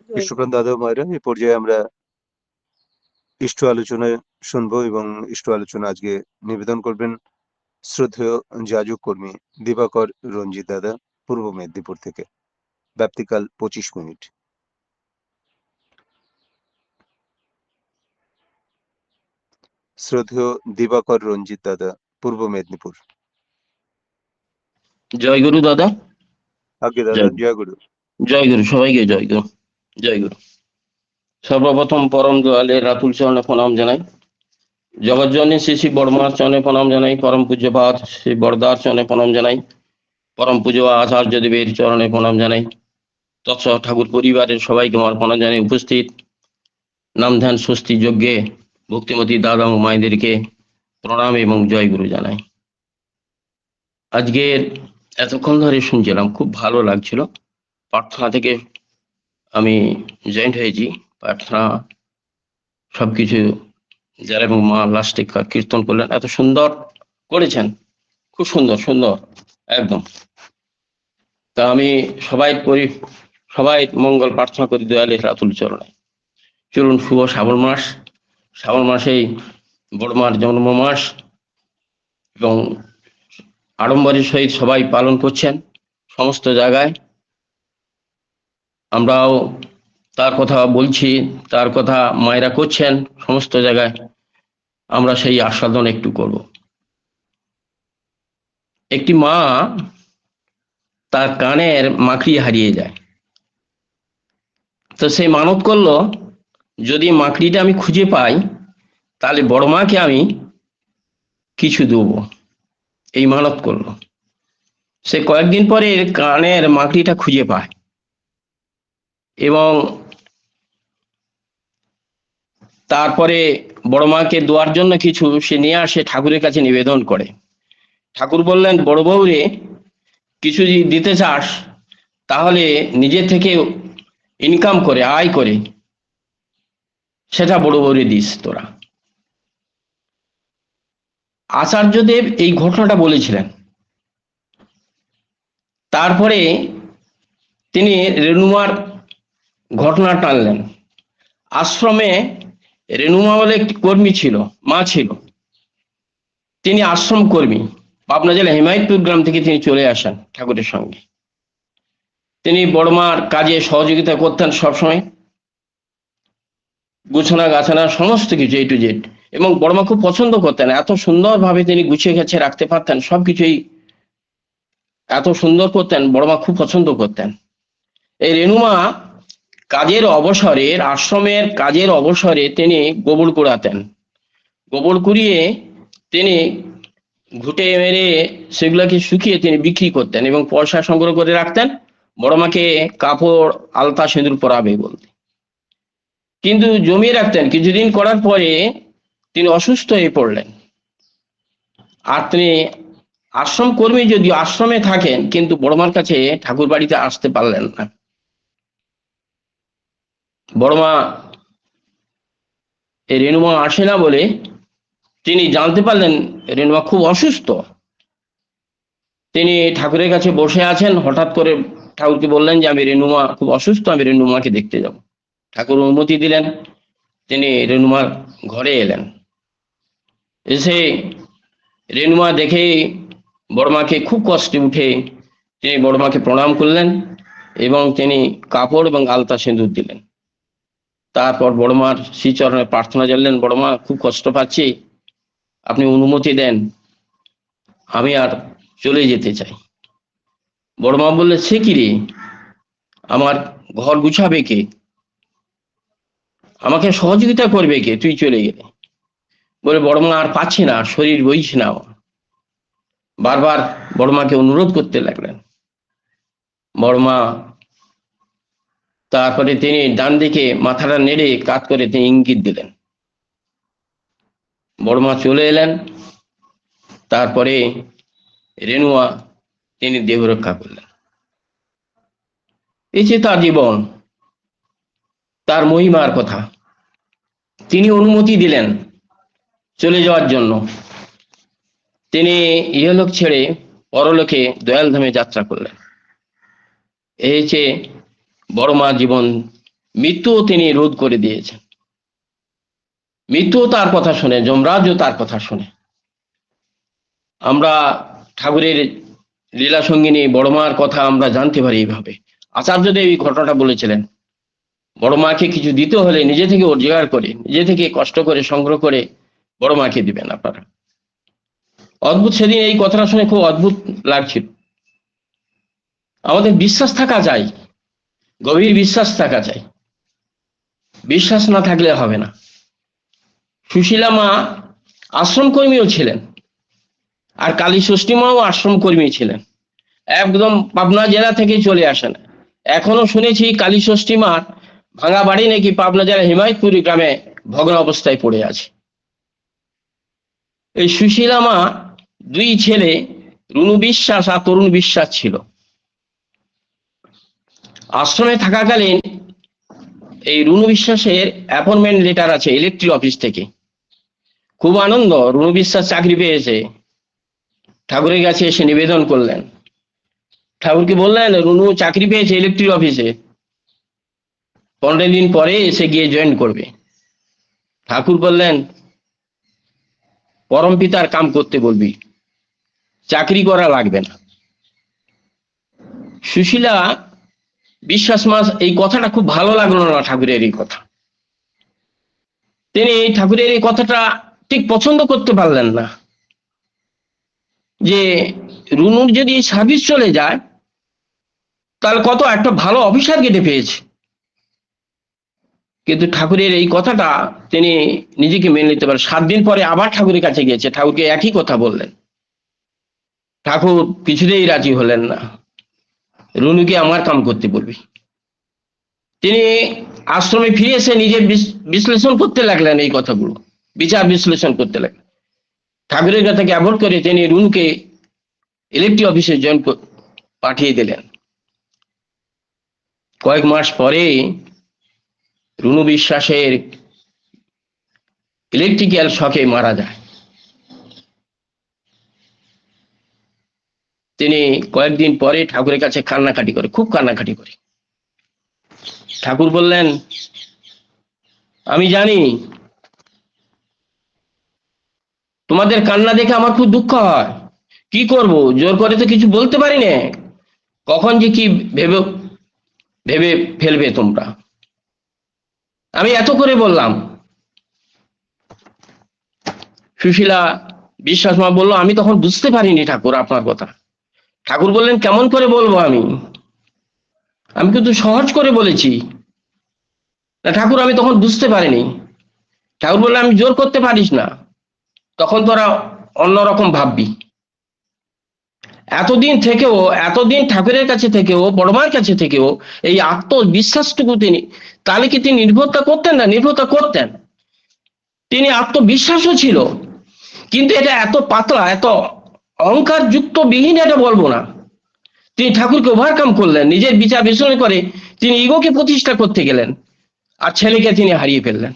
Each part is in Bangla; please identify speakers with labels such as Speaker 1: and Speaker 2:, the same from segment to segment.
Speaker 1: কৃষ্ণপ্রাণ দাদা মায়েরা, এই পর্যায়ে আমরা ইষ্ট আলোচনায় শুনবো এবং ইষ্ট আলোচনা আজকে নিবেদন করবেন শ্রদ্ধেয় যাজক কর্মী দিবাকর রঞ্জিত দাদা, পূর্ব মেদিনীপুর থেকে। ব্যাপ্তিকাল 25 মিনিট। শ্রদ্ধেয় দিবাকর রঞ্জিত দাদা, পূর্ব মেদিনীপুর।
Speaker 2: জয় গুরু দাদা।
Speaker 1: আজ্ঞে দাদা, জয় গুরু।
Speaker 2: জয় গুরু, সবাইকে জয় গুরু। জয় গুরু। সর্বপ্রথম পরম দয়ালের রাতুল চরণে প্রণাম জানাই, জগৎজননী শ্রী শ্রী বড়মার চরণে প্রণাম জানাই, পরম পূজ্যপাদ শ্রী বরদার চরণে প্রণাম জানাই, পরম পূজ্য আচার্য দেবের চরণে প্রণাম জানাই, তৎসহ ঠাকুর পরিবারের সবাইকে আমার প্রণাম জানাই। উপস্থিত নাম ধ্যান স্বস্তি যজ্ঞে ভক্তিমতী দাদা ও মায়েদেরকে প্রণাম এবং জয় গুরু জানাই। আজকের এতক্ষণ ধরে শুনছিলাম, খুব ভালো লাগছিল। প্রার্থনা থেকে আমি জয়েন্ট হয়েছি। প্রার্থনা সবকিছু যারা এবং মা লাস্টে কীর্তন করলেন, এত সুন্দর করেছেন, খুব সুন্দর সুন্দর একদম। তা আমি সবাই মঙ্গল প্রার্থনা করি দয়ালের রাতুল চরণে। চলুন, শুভ শ্রাবণ মাস। শ্রাবণ মাসেই বড়মার জন্ম মাস এবং আড়ম্বরের সহিত সবাই পালন করছেন সমস্ত জায়গায়। আমরাও তার কথা বলছি, তার কথা মায়েরা করছেন সমস্ত জায়গায়। আমরা সেই আস্বাদন একটু করব। একটি মা তার কানের মাকড়ি হারিয়ে যায়, তো সেই মানত করলো, যদি মাকড়িটা আমি খুঁজে পাই তাহলে বড় মাকে আমি কিছু দেবো। এই মানত করলো। সে কয়েকদিন পরে কানের মাকড়িটা খুঁজে পায় এবং তারপরে বড় মাকে দেওয়ার জন্য কিছু সে নিয়ে আসে, ঠাকুরের কাছে নিবেদন করে। ঠাকুর বললেন, বড় বউরে, কিছু যদি দিতে চাস তাহলে নিজে থেকে ইনকাম করে, আয় করে সেটা বড় বউরে দিস তোরা। আচার্যদেব এই ঘটনাটা বলেছিলেন। তারপরে তিনি রেণুমার ঘটনা টানলেন। আশ্রমে রেণুমা বলে একটি কর্মী ছিল, মা ছিল। তিনি আশ্রম কর্মী, পাবনা জেলা হিমায়তপুর গ্রাম থেকে তিনি চলে আসেন ঠাকুরের সঙ্গে। তিনি বড়মার কাজে সহযোগিতা করতেন সবসময়, গুছানা গাছানা সমস্ত কিছু A to Z। এবং বড়মা খুব পছন্দ করতেন, এত সুন্দরভাবে তিনি গুছিয়ে গেছে রাখতে পারতেন, সবকিছুই এত সুন্দর করতেন, বড়মা খুব পছন্দ করতেন। এই রেণুমা কাজের অবসরে, আশ্রমের কাজের অবসরে তিনি গোবর কুড়াতেন। গোবর কুড়িয়ে তিনি ঘুটে মেরে সেগুলোকে শুকিয়ে তিনি বিক্রি করতেন এবং পয়সা সংগ্রহ করে রাখতেন বড়মাকে কাপড় আলতা সিঁদুর পরাবে বলতে। কিন্তু জমিয়ে রাখতেন। কিছুদিন করার পরে তিনি অসুস্থ হয়ে পড়লেন। আর তিনি আশ্রম কর্মী, যদি আশ্রমে থাকেন, কিন্তু বড়মার কাছে ঠাকুর বাড়িতে আসতে পারলেন না। বড়মা এই রেণুমা আসে না বলে তিনি জানতে পারলেন রেণুমা খুব অসুস্থ। তিনি ঠাকুরের কাছে বসে আছেন, হঠাৎ করে ঠাকুরকে বললেন যে আমি রেণুমা খুব অসুস্থ, আমি রেণুমাকে দেখতে যাব। ঠাকুর অনুমতি দিলেন। তিনি রেণুমার ঘরে এলেন। এসে রেণুমা দেখে বড়মাকে খুব কষ্টে উঠে তিনি বড়মাকে প্রণাম করলেন এবং তিনি কাপড় এবং আলতা সিঁদুর দিলেন। তারপর বড়মার শ্রীচরণে প্রার্থনা জানলেন, বড়মা খুব কষ্ট পাচ্ছি, আপনি অনুমতি দেন, আমি আর চলে যেতে চাই। বড়মা বললে, সে কি রে, আমার ঘর গুছাবে কে, আমাকে সহযোগিতা করবে কে, তুই চলে গেলে? বলে, বড়মা আর পাচ্ছি না, শরীর বইছে না। বারবার বড়মাকে অনুরোধ করতে লাগলেন। বড়মা তারপরে তিনি ডান দিকে মাথাটা নেড়ে কাত করে তিনি ইঙ্গিত দিলেন। বড়মা চলে এলেন। তারপরে রেণুয়া তিনি দেহ রক্ষা করলেন। এই যে তার জীবন, তার মহিমার কথা। তিনি অনুমতি দিলেন চলে যাওয়ার জন্য। তিনি ইহলোক ছেড়ে পরলোকে দয়াল ধামে যাত্রা করলেন। এই হচ্ছে বড়মা জীবন মৃত্যুও তিনি রোধ করে দিয়েছেন। মৃত্যুও তার কথা শুনে, যমরাজও তার কথা শুনে। আমরা ঠাকুরের লীলা সঙ্গিনী বড় মার কথা আমরা জানতে পারি এইভাবে। আচার্যদেব এই ঘটনাটা বলেছিলেন, বড় মাকে কিছু দিতে হলে নিজে থেকে রোজগার করে, নিজে থেকে কষ্ট করে সংগ্রহ করে বড় মাকে দিবেন আপনারা। অদ্ভুত, সেদিন এই কথাটা শুনে খুব অদ্ভুত লাগছিল। আমাদের বিশ্বাস থাকা চাই, গভীর বিশ্বাস থাকা চাই, বিশ্বাস না থাকলে হবে না। সুশীলা মা আশ্রম কর্মীও ছিলেন, আর কালী ষষ্ঠী মাও আশ্রম কর্মী ছিলেন, একদম পাবনা জেলা থেকে চলে আসেন। এখনো শুনেছি কালী ষষ্ঠী মার ভাঙা বাড়ি নাকি পাবনা জেলা হিমায়তপুরি গ্রামে ভগ্ন অবস্থায় পড়ে আছে। এই সুশীলা মা দুই ছেলে রুনু বিশ্বাস আর তরুণ বিশ্বাস ছিল। আশ্রমে থাকাকালীন এই রুনু বিশ্বাসের অ্যাপয়েন্টমেন্ট লেটার আছে ইলেকট্রিক অফিস থেকে। খুব আনন্দ, রুনু বিশ্বাস চাকরি পেয়েছে। ঠাকুরের কাছে এসে নিবেদন করলেন, ঠাকুরকে বললেন রুনু চাকরি পেয়েছে ইলেকট্রিক অফিসে, 15 দিন পরে এসে গিয়ে জয়েন করবে। ঠাকুর বললেন পরম পিতার কাম করতে বলবি, চাকরি করা লাগবে না। সুশীলা বিশ্বাস মাস এই কথাটা খুব ভালো লাগলো না ঠাকুরের এই কথা। তিনি ঠাকুরের এই কথাটা ঠিক পছন্দ করতে পারলেন না, যে রুনুর যদি সার্ভিস চলে যায় তাহলে কত একটা ভালো অফিসার কেটে পেয়েছে। কিন্তু ঠাকুরের এই কথাটা তিনি নিজেকে মেনে নিতে পারেন। 7 দিন পরে আবার ঠাকুরের কাছে গিয়েছে, ঠাকুরকে একই কথা বললেন। ঠাকুর কিছুতেই রাজি হলেন না, রুনুকে আমার কাম করতে বলবি। তিনি আশ্রমে ফিরে এসে নিজে বিশ্লেষণ করতে লাগলেন, এই কথাগুলো বিচার বিশ্লেষণ করতে লাগলেন। ঠাকুরের কথাকে অ্যাভয়েড করে তিনি রুনুকে ইলেকট্রিক অফিসে জয়েন পাঠিয়ে দিলেন। কয়েক মাস পরে রুনু বিশ্বাসের ইলেকট্রিক্যাল শকে মারা যায়। তিনি কয়েকদিন পরে ঠাকুরের কাছে কান্নাকাটি করে, খুব কান্নাকাটি করে। ঠাকুর বললেন আমি জানি তোমাদের কান্না দেখে আমার খুব দুঃখ হয়, কি করব, জোর করে তো কিছু বলতে পারি না, কখন যে কি ভেবে ভেবে ফেলবে তোমরা, আমি এত করে বললাম। সুশীলা বিশ্বাস মা বললো আমি তখন বুঝতে পারিনি ঠাকুর আপনার কথা। ঠাকুর বললেন কেমন করে বলবো, আমি কিন্তু সহজ করে বলেছি না ঠাকুর, আমি তখন বুঝতে পারিনি। ঠাকুর বললেন আমি জোর করতে পারিস না, তখন তোরা অন্যরকম ভাববি। এতদিন ঠাকুরের কাছে থেকেও, বড়মার কাছে থেকেও এই আত্মবিশ্বাসটুকু তিনি, তাহলে কি তিনি নির্ভরতা করতেন না? নির্ভরতা করতেন। তিনি আত্মবিশ্বাসও ছিল, কিন্তু এটা এত পাতলা, এত অহংকার যুক্ত বিহীন এটা বলবো না। তিনি ঠাকুরকে ওভারকাম করলেন, নিজের বিচার বিশ্লেষণ করে তিনি ইগোকে প্রতিষ্ঠা করতে গেলেন, আর ছেলেকে তিনি হারিয়ে ফেললেন।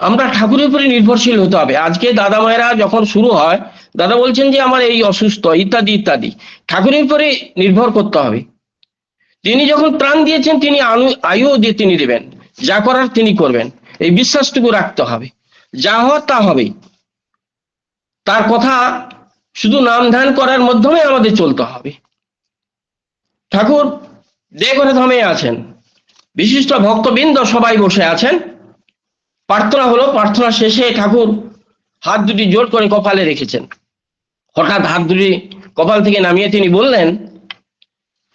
Speaker 2: আমরা ঠাকুরের উপরে নির্ভরশীল হতে হবে। আজকে দাদা মায়েরা যখন শুরু হয়, দাদা বলছেন যে আমার এই অসুস্থ ইত্যাদি ইত্যাদি, ঠাকুরের উপরে নির্ভর করতে হবে। তিনি যখন প্রাণ দিয়েছেন তিনি আয়ুও দিয়ে তিনি দেবেন, যা করার তিনি করবেন, এই বিশ্বাসটুকু রাখতে হবে। যা হওয়ার তা হবে, তার কথা শুধু নাম ধ্যান করার মাধ্যমে আমাদের চলতে হবে। ঠাকুর দেঘরে ধামে আছেন, বিশিষ্ট ভক্তবৃন্দ সবাই বসে আছেন, প্রার্থনা হলো। প্রার্থনা শেষে ঠাকুর হাত দুটি জোর করে কপালে রেখেছেন। হঠাৎ হাত দুটি কপাল থেকে নামিয়ে তিনি বললেন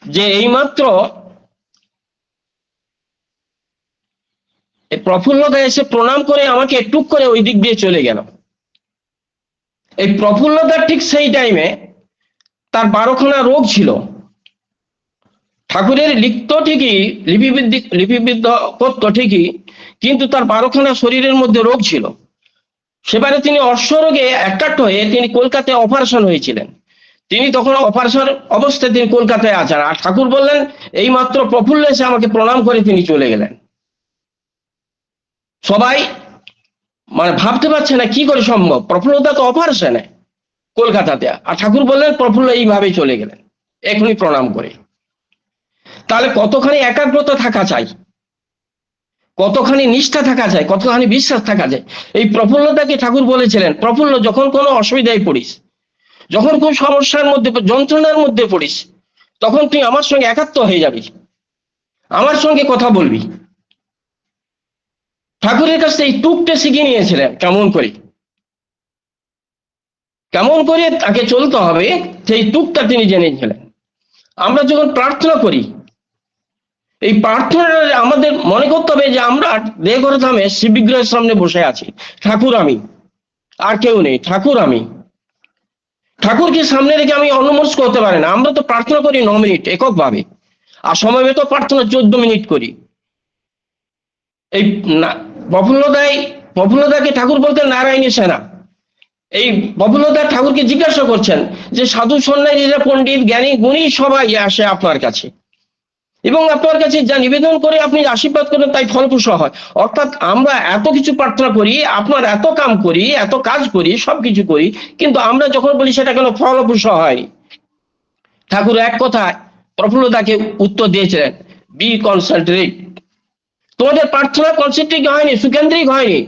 Speaker 2: যে এইমাত্র প্রফুল্লতা এসে প্রণাম করে আমাকে টুক করে ওই দিক দিয়ে চলে গেল। এই প্রফুল্লতার ঠিক সেই টাইমে তার 12খানা রোগ ছিল। ঠাকুরের লিখত ঠিকই, লিপিবদ্ধ করত ঠিকই, কিন্তু তার 12খানা শরীরের মধ্যে রোগ ছিল। সেবারে তিনি অশ্বরোগে অ্যাট্রাক্ট হয়ে তিনি কলকাতায় অপারেশন হয়েছিলেন। তিনি তখন অপারেশন অবস্থায় তিনি কলকাতায় আছেন, আর ঠাকুর বললেন এই মাত্র প্রফুল্ল এসে আমাকে প্রণাম করে তিনি চলে গেলেন। সবাই মানে ভাবতে পারছে না কি করে সম্ভব, প্রফুল্লতা তো অপারেশনে কলকাতাতে, আর ঠাকুর বললেন প্রফুল্ল এইভাবে চলে গেলেন এখনই প্রণাম করে। তাহলে কতখানি একাগ্রতা থাকা চাই, কতখানি নিষ্ঠা থাকা চাই, কতখানি বিশ্বাস থাকা যায়। এই প্রফুল্লতাকে ঠাকুর বলেছিলেন, প্রফুল্ল যখন কোনো অসুবিধায় পড়িস, যখন কোন সমস্যার মধ্যে যন্ত্রণার মধ্যে পড়িস, তখন তুই আমার সঙ্গে একাত্ম হয়ে যাবি, আমার সঙ্গে কথা বলবি। ঠাকুরের কাছে এই টুকটা শিখে নিয়েছিলেন কেমন করে, কেমন করে তাকে চলতে হবে সেই টুকটা তিনি জেনেছিলেন। আমরা যখন প্রার্থনা করি, এই প্রার্থনাটা আমাদের মনে করতে হবে যে আমরা দেহঘর ধামে শিব বিগ্রহের সামনে বসে আছি, ঠাকুর আমি, আর কেউ নেই, ঠাকুর আমি। ঠাকুরকে সামনে রেখে আমি অন্যমনস্ক করতে পারি না। আমরা তো প্রার্থনা করি 9 মিনিট এককভাবে, আর সময়মতো প্রার্থনা 14 মিনিট করি। এই প্রফুল্লতাকে ঠাকুর বলতেন নারায়ণী সেনা। এই প্রফুল্লতা ঠাকুরকে জিজ্ঞাসা করছেন যে সাধু সন্ন্যাসীরা, পণ্ডিত, জ্ঞানী, গুণী সবাই আসে আপনার কাছে, এবং আপনার কাছে যা নিবেদন করে আপনি আশীর্বাদ করেন তাই ফলপ্রসূ হয়। অর্থাৎ আমরা এত কিছু প্রার্থনা করি, আপনার এত কাম করি, এত কাজ করি, সবকিছু করি, কিন্তু আমরা যখন বলি সেটা কেন ফলপ্রসূ হয়। ঠাকুর এক কথায় প্রফুল্লতাকে উত্তর দিয়েছিলেন, বি কনসেন্ট্রেট। তোমাদের প্রার্থনা কনসেন্ট্রিক হয়নি, সুকেন্দ্রিক হয়নি।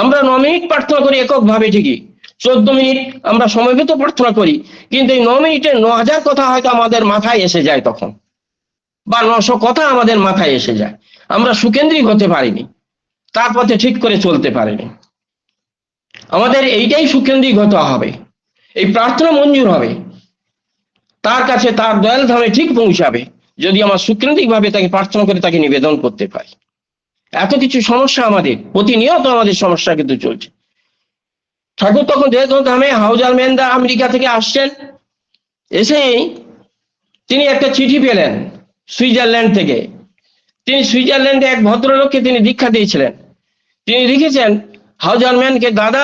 Speaker 2: আমরা 9 মিনিট প্রার্থনা করি এককভাবে ঠিকই, 14 মিনিট আমরা সময়মতো প্রার্থনা করি, কিন্তু এই 9 মিনিটে 9000 কথা হয়তো আমাদের মাথায় এসে যায় তখন, বা 900 কথা আমাদের মাথায় এসে যায়। আমরা সুকেন্দ্রিক হতে পারিনি, তার পথে ঠিক করে চলতে পারিনি। আমাদের এইটাই সুকেন্দ্রিক হতে হবে। এই প্রার্থনা মঞ্জুর হবে, তার কাছে তার দয়াল ধামে ঠিক পৌঁছাবে যদি আমার সুকেন্দ্রিক ভাবে তাকে প্রার্থনা করে তাকে নিবেদন করতে পারি। এত কিছু সমস্যা আমাদের প্রতিনিয়ত, আমাদের সমস্যা কিন্তু চলছে। ঠাকুর তখন দেহঘর ধামে হাউজার মেন্দা আমেরিকা থেকে আসছেন। এসে তিনি একটা চিঠি পেলেন সুইজারল্যান্ড থেকে। তিনি সুইজারল্যান্ডে এক ভদ্রলোককে তিনি দীক্ষা দিয়েছিলেন। তিনি লিখেছেন হাউজারম্যানকে, দাদা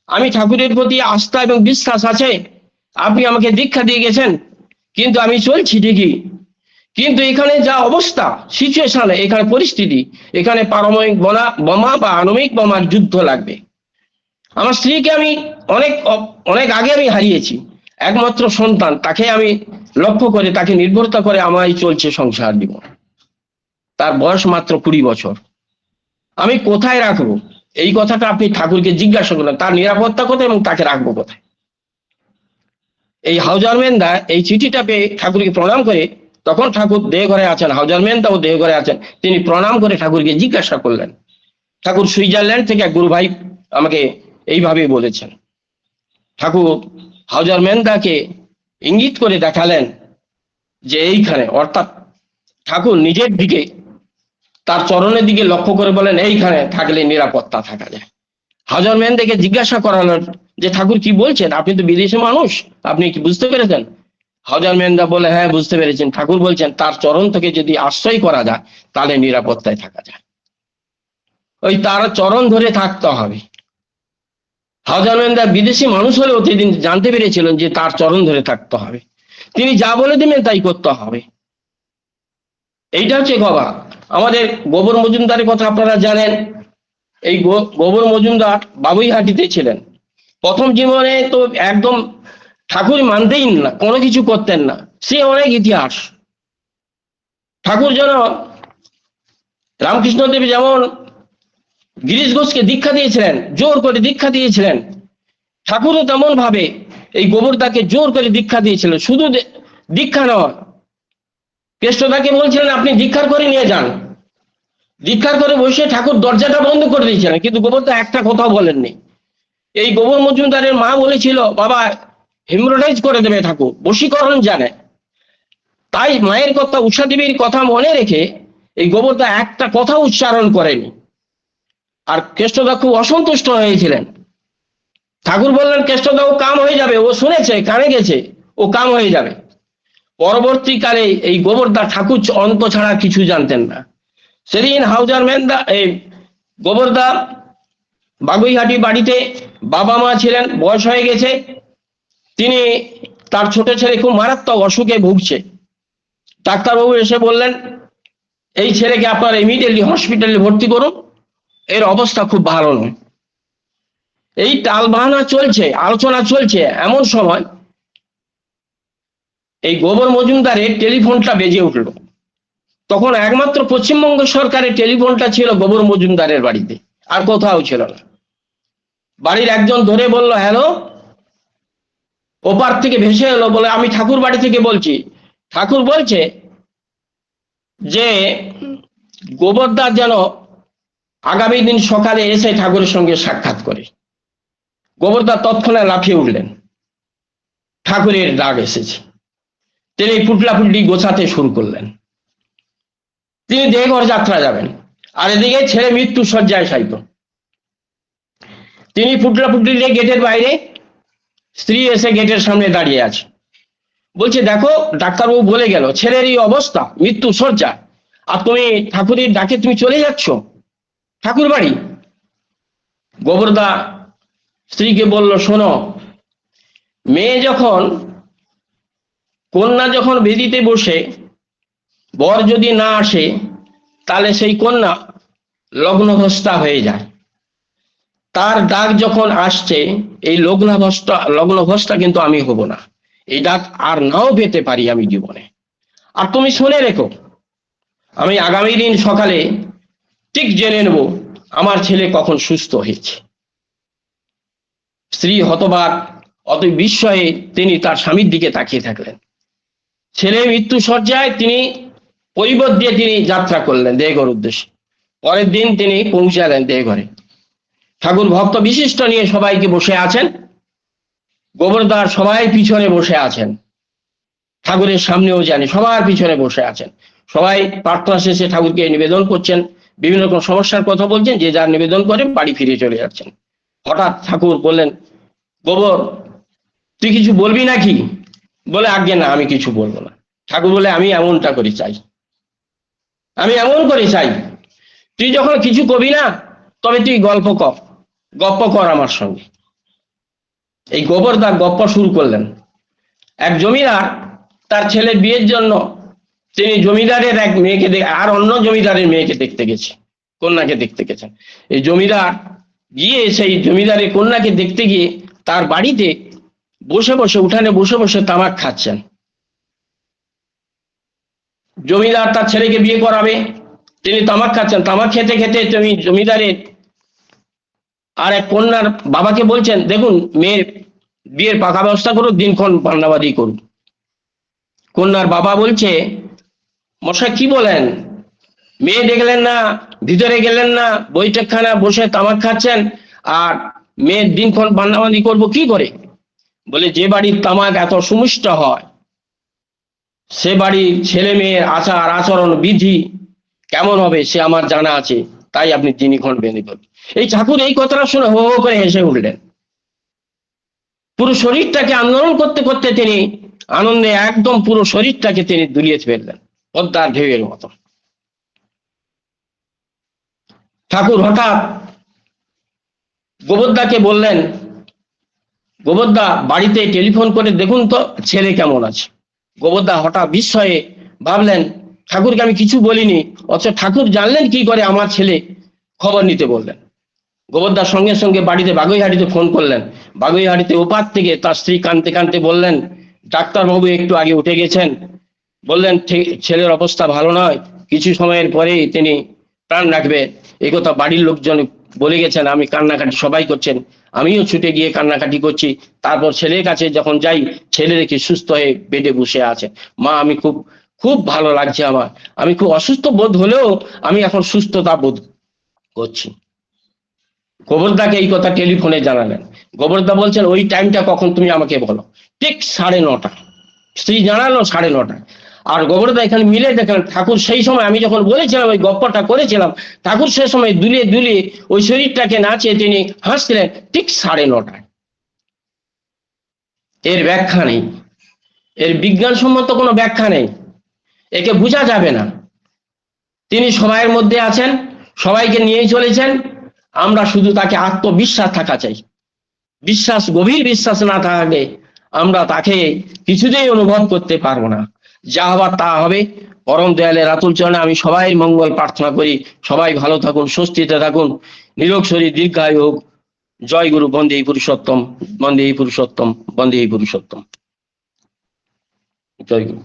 Speaker 2: আমি ঠাকুরের প্রতি আস্থা এবং বিশ্বাস আছে, আপনি আমাকে দীক্ষা দিয়ে গেছেন, কিন্তু আমি চলছি ঠিকই, কিন্তু এখানে যা অবস্থা, সিচুয়েশন, এখানে পরিস্থিতি, এখানে পারমাণবিক বোমা বা আণবিক বোমার যুদ্ধ লাগবে। আমার স্ত্রীকে আমি অনেক আগে আমি হারিয়েছি, একমাত্র সন্তান, তাকে আমি লক্ষ্য করে, তাকে নির্ভরতা করে আমায় চলছে সংসার জীবন। তার বয়স মাত্র 20 বছর। আমি কোথায় রাখবো? এই কথাটা আপনি ঠাকুরকে জিজ্ঞাসা করলেন, তার নিরাপত্তা কোথায় এবং তাকে রাখবো কোথায়। এই হাউজারম্যানদা এই চিঠিটা পেয়ে ঠাকুরকে প্রণাম করে, তখন ঠাকুর দেহঘরে আছেন, হাউজারম্যানদাও দেহঘরে আছেন, তিনি প্রণাম করে ঠাকুরকে জিজ্ঞাসা করলেন। ঠাকুর সুইজারল্যান্ড থেকে এক গুরু ভাই আমাকে এইভাবে বলেছেন। ঠাকুর হাউজারম্যানদাকে ইঙ্গিত করে দেখালেন যে এইখানে, অর্থাৎ ঠাকুর নিজের দিকে, তার চরণের দিকে লক্ষ্য করে বলেন, এইখানে থাকলে নিরাপত্তা থাকা যায়। হাউজারম্যানদাকে জিজ্ঞাসা করালেন যে ঠাকুর কি বলছেন, আপনি তো বিদেশি মানুষ, আপনি কি বুঝতে পেরেছেন? হাউজারম্যানদা বলে, হ্যাঁ বুঝতে পেরেছেন। ঠাকুর বলছেন তার চরণ থেকে যদি আশ্রয় করা যায় তাহলে নিরাপত্তায় থাকা যায়, ওই তার চরণ ধরে থাকতে হবে। হাউজারম্যানদা বিদেশি মানুষ হলেও তিনি জানতে পেরেছিলেন যে তার চরণ ধরে থাকতে হবে, তিনি যা বলে দিবেন তাই করতে হবে। এইটা হচ্ছে গবা। আমাদের গোবর মজুমদারের কথা আপনারা জানেন। এই গোবর মজুমদার বাবুইহাটিতে ছিলেন। প্রথম জীবনে তো একদম ঠাকুর মানতেই না, কোনো কিছু করতেন না, সে অনেক ইতিহাস। ঠাকুর যেন রামকৃষ্ণদেব যেমন গিরিশ ঘোষকে দীক্ষা দিয়েছিলেন, জোর করে দীক্ষা দিয়েছিলেন, ঠাকুরও তেমন ভাবে এই গোবরদাকে জোর করে দীক্ষা দিয়েছিলেন। শুধু দীক্ষা নয়, কেষ্টদাকে বলছিলেন আপনি দীক্ষার করে নিয়ে যান। দীক্ষার করে বসে ঠাকুর দরজাটা বন্ধ করে দিয়েছিলেন, কিন্তু গোবরদা একটা কথা বলেননি। এই গোবর মজুমদারের মা বলেছিল, বাবা হিমরোডাইজ করে দেবে ঠাকুর, বশীকরণ জানে। তাই মায়ের কথা, উষা দেবীর কথা মনে রেখে এই গোবরদা একটা কথা উচ্চারণ করেনি। আর কেষ্টদা খুব অসন্তুষ্ট হয়েছিলেন। ঠাকুর বললেন, কেষ্টদা ও কাম হয়ে যাবে, ও শুনেছে, কানে গেছে, ও কাম হয়ে যাবে। পরবর্তীকালে এই গোবরদা ঠাকুর অন্ত ছাড়া কিছু জানতেন না। সেদিন হাউজারম্যানদা, এই গোবরদা বাগুইহাটি বাড়িতে, বাবা মা ছিলেন, বয়স হয়ে গেছে, তিনি, তার ছোট ছেলে খুব মারাত্মক অসুখে ভুগছে। ডাক্তারবাবু এসে বললেন, এই ছেলেকে আপনার ইমিডিয়েটলি হসপিটালে ভর্তি করুন, এর অবস্থা খুব ভালো নয়। এই টালবাহানা চলছে, আলোচনা চলছে, এমন সময় এই গোবর মজুমদারের টেলিফোনটা বেজে উঠল। তখন একমাত্র পশ্চিমবঙ্গ সরকারের টেলিফোনটা ছিল গোবর মজুমদারের বাড়িতে, আর কোথাও ছিল না। বাড়ির একজন ধরে বলল, হ্যালো। ওপার থেকে ভেসে এলো, বলে আমি ঠাকুর বাড়ি থেকে বলছি। ঠাকুর বলছে যে গোবরদা যেন আগামী দিন সকালে এসে ঠাকুরের সঙ্গে সাক্ষাৎ করে। গোবরদা তৎক্ষণাৎ লাফিয়ে উঠলেন, ঠাকুরের ডাক এসেছে। তিনি পুটলাপুটলি গোছাতে শুরু করলেন। তিনি দেহঘর যাত্রা যাবেন, আর এদিকে ছেলে মৃত্যু শয্যায় শায়িত। তিনি পুটলাপুটলি গেটের বাইরে, স্ত্রী এসে গেটের সামনে দাঁড়িয়ে আছে। বলছে, দেখো ডাক্তারবাবু বলে গেল ছেলের এই অবস্থা, মৃত্যু শয্যা, আর তুমি ঠাকুরের ডাকে তুমি চলে যাচ্ছ ঠাকুর বাড়ি। গোবরদা স্ত্রীকে বলল, শোনো, মেয়ে যখন, কন্যা যখন বেদিতে বসে, বর যদি না আসে, তাহলে সেই কন্যা লগ্নভ্রষ্টা হয়ে যায়। তার ডাক যখন আসছে, এই লগ্নভ্রষ্টা কিন্তু আমি হব না। এই ডাক আর নাও পেতে পারি আমি জীবনে। আর তুমি শুনে রেখো, আমি আগামী দিন সকালে ঠিক জেনে নেব আমার ছেলে কখন সুস্থ হয়েছে। স্ত্রী হতবাক, অত বিস্ময়ে তিনি তার স্বামীর দিকে তাকিয়ে থাকলেন। ছেলে মৃত্যু শয্যায়, তিনি পরিবর দিয়ে তিনি যাত্রা করলেন দেহঘর উদ্দেশ্যে। পরের দিন তিনি পৌঁছালেন দেহঘরে। ঠাকুর ভক্ত বিশিষ্ট নিয়ে সবাইকে বসে আছেন। গোবরদার সবাই পিছনে বসে আছেন, ঠাকুরের সামনেও জানি সবার পিছনে বসে আছেন। সবাই প্রার্থনা শেষে ঠাকুরকে নিবেদন করছেন, বিভিন্ন রকম সমস্যার কথা বলছেন, যে যার নিবেদন করে বাড়ি ফিরে চলে যাচ্ছেন। হঠাৎ ঠাকুর বললেন, গোবর তুই কিছু বলবি নাকি? বলে, আজ্ঞে না, আমি কিছু বলবো না। ঠাকুর বলে, আমি এমনটা করে চাই, আমি এমন করে চাই, তুই যখন কিছু কবি না, তবে তুই গপ্প কর আমার সঙ্গে। এই গোবরদা গপ্প শুরু করলেন। এক জমিদার তার ছেলের বিয়ের জন্য তিনি জমিদারের এক মেয়েকে আর অন্য জমিদারের মেয়েকে দেখতে গেছে, কন্যাকে দেখতে গেছেন। এই জমিদার গিয়ে সেই জমিদারের কন্যাকে দেখতে গিয়ে তার বাড়িতে বসে বসে, উঠানে বসে বসে তামাক খাচ্ছেন। জমিদার তার ছেলেকে বিয়ে করাবে, তিনি তামাক খাচ্ছেন। তামাক খেতে খেতে তুমি জমিদারের আর এক কন্যার বাবাকে বলছেন, দেখুন মেয়ের বিয়ের পাকা ব্যবস্থা করুন, দিনক্ষণ পান্ডাবাদি করুন। কন্যার বাবা বলছে, মশাই কি বলেন, মেয়ে দেখলেন না, ভিতরে গেলেন না, বৈঠকখানা বসে তামাক খাচ্ছেন, আর মেয়ের দিনক্ষণ পান্ডাবাদি করবো কি করে? বলে, যে বাড়ির তামাক এত সুমিষ্ট হয়, সে বাড়ির ছেলে মেয়ের আচার আচরণ বিধি কেমন হবে সে আমার জানা আছে, তাই আপনি দিনক্ষণ বেঁধে করবেন। এই ঠাকুর এই কথাটা শুনে হো হো করে হেসে উঠলেন। পুরো শরীরটাকে আন্দোলন করতে করতে তিনি আনন্দে একদম পুরো শরীরটাকে তিনি দুলিয়ে ফেললেন পদ্মার ঢেউয়ের মতো। ঠাকুর হঠাৎ গোবরদাকে বললেন, গোবরদা বাড়িতে টেলিফোন করে দেখুন তো ছেলে কেমন আছে। গোবরদা হঠাৎ বিস্ময়ে ভাবলেন, ঠাকুরকে আমি কিছু বলিনি, অথচ ঠাকুর জানলেন কি করে আমার ছেলে, খবর নিতে বললেন। গোবরদার সঙ্গে সঙ্গে বাড়িতে বাগুইহাটিতে ফোন করলেন। বাগুইহাটিতে ওপার থেকে তার স্ত্রী কাঁদতে কাঁদতে বললেন, ডাক্তারবাবু একটু আগে উঠে গেছেন, বললেন ছেলের অবস্থা ভালো নয়, কিছু সময়ের পরেই তিনি প্রাণ রাখবে। এই কথা বাড়ির লোকজন বলে গেছেন। আমি কান্নাকাটি সবাই করছেন, আমিও ছুটে গিয়ে কান্নাকাটি করছি। তারপর ছেলের কাছে যখন যাই, ছেলে দেখি সুস্থ হয়ে বেডে বসে আছে। মা, আমি খুব খুব ভালো লাগছে আমার, আমি খুব অসুস্থ বোধ হলেও আমি এখন সুস্থতা বোধ করছি। গোবরদাকে এই কথা টেলিফোনে জানালেন। গোবরদা বলছেন, ওই টাইমটা কখন তুমি আমাকে বলো। ঠিক 9:30। স্ত্রী জানালো 9:30। আর গোবরদা এখানে মিলে দেখলেন ঠাকুর সেই সময়, আমি যখন বলেছিলাম ওই গপ্পটা করেছিলাম, ঠাকুর সেই সময় দুলিয়ে দুলিয়ে ওই শরীরটাকে নাচিয়ে তিনি হাসছিলেন ঠিক 9:30। এর ব্যাখ্যা নেই, এর বিজ্ঞানসম্মত কোনো ব্যাখ্যা নেই, একে বোঝা যাবে না। তিনি সময়ের মধ্যে আছেন, সবাইকে নিয়েই চলেছেন। আমরা শুধু তাকে আত্মবিশ্বাস থাকা চাই। বিশ্বাস, গভীর বিশ্বাস না থাকলে আমরা তাকে কিছুতেই অনুভব করতে পারবো না। যা হবার তা হবে। পরম দয়ালের আতুল চরণে আমি সবাই মঙ্গল প্রার্থনা করি। সবাই ভালো থাকুন, স্বস্তিতে থাকুন, নিরোগ শরীর দীর্ঘায়ু হোক। জয় গুরু। বন্দে পুরুষোত্তম, বন্দে পুরুষোত্তম, বন্দে পুরুষোত্তম। জয় গুরু।